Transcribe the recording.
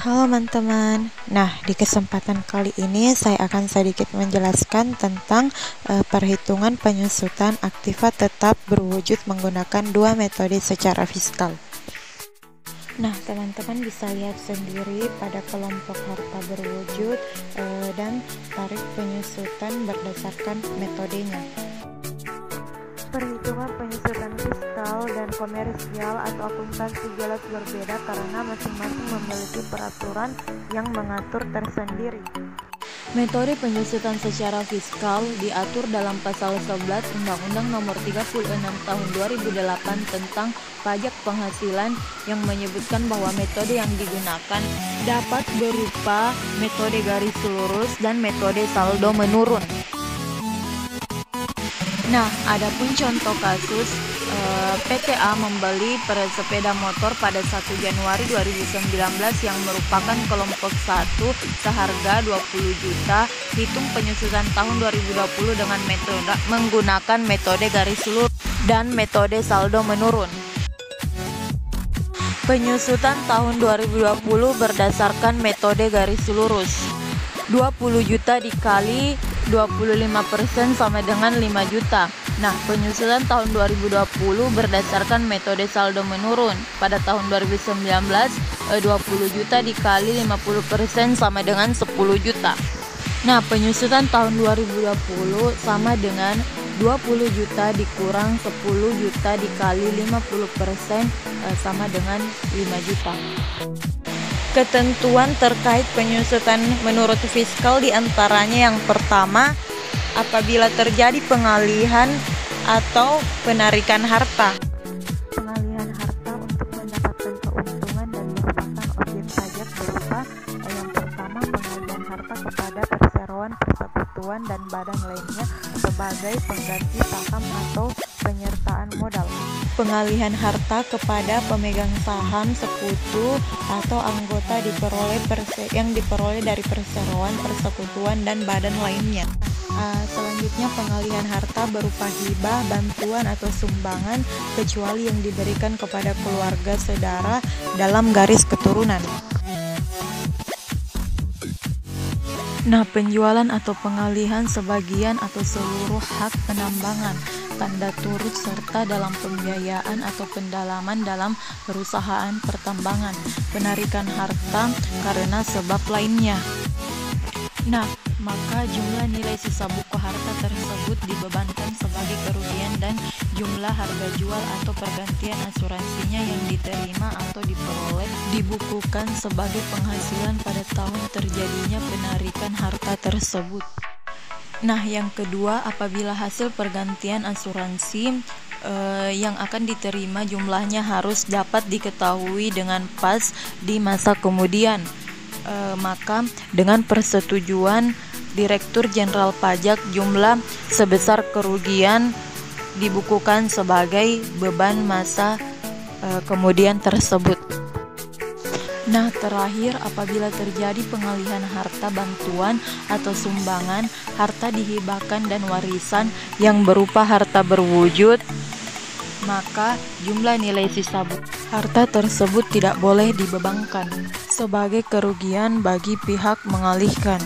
Halo teman-teman. Nah, di kesempatan kali ini saya akan sedikit menjelaskan tentang perhitungan penyusutan aktiva tetap berwujud menggunakan dua metode secara fiskal. Nah, teman-teman bisa lihat sendiri pada kelompok harta berwujud dan tarif penyusutan berdasarkan metodenya. Perhitungan penyusutan fiskal dan komersial atau akuntansi jelas berbeda karena masing-masing memiliki peraturan yang mengatur tersendiri. Metode penyusutan secara fiskal diatur dalam pasal 11 Undang-Undang Nomor 36 Tahun 2008 tentang pajak penghasilan yang menyebutkan bahwa metode yang digunakan dapat berupa metode garis lurus dan metode saldo menurun. Nah, adapun contoh kasus PTA membeli sepeda motor pada 1 Januari 2019 yang merupakan kelompok 1 seharga 20 juta, hitung penyusutan tahun 2020 dengan menggunakan metode garis lurus dan metode saldo menurun. Penyusutan tahun 2020 berdasarkan metode garis lurus. 20 juta dikali 25% sama dengan 5 juta. Nah, penyusutan tahun 2020 berdasarkan metode saldo menurun. Pada tahun 2019, 20 juta dikali 50% sama dengan 10 juta. Nah, penyusutan tahun 2020 sama dengan 20 juta dikurang 10 juta dikali 50% sama dengan 5 juta. Ketentuan terkait penyusutan menurut fiskal diantaranya yang pertama, apabila terjadi pengalihan atau penarikan harta. Pengalihan harta untuk mendapatkan keuntungan dan merupakan objek pajak berupa yang pertama, pengalihan harta kepada perseroan, persekutuan, dan badan lainnya sebagai pengganti saham atau penyertaan modal. Pengalihan harta kepada pemegang saham, sekutu, atau anggota yang diperoleh dari perseroan, persekutuan, dan badan lainnya. Selanjutnya, pengalihan harta berupa hibah, bantuan, atau sumbangan kecuali yang diberikan kepada keluarga saudara dalam garis keturunan. Nah, penjualan atau pengalihan sebagian atau seluruh hak penambangan, tanda turut serta dalam pembiayaan atau pendalaman dalam perusahaan pertambangan, penarikan harta karena sebab lainnya. Nah, maka jumlah nilai sisa buku harta tersebut dibebankan sebagai kerugian dan jumlah harga jual atau pergantian asuransinya yang diterima atau diperoleh dibukukan sebagai penghasilan pada tahun terjadinya penarikan harta tersebut. Nah, yang kedua, apabila hasil pergantian asuransi yang akan diterima jumlahnya harus dapat diketahui dengan pas di masa kemudian, maka dengan persetujuan Direktur Jenderal Pajak jumlah sebesar kerugian dibukukan sebagai beban masa kemudian tersebut. Nah, terakhir, apabila terjadi pengalihan harta bantuan atau sumbangan, harta dihibahkan dan warisan yang berupa harta berwujud, maka jumlah nilai sisa harta tersebut tidak boleh dibebankan sebagai kerugian bagi pihak mengalihkan.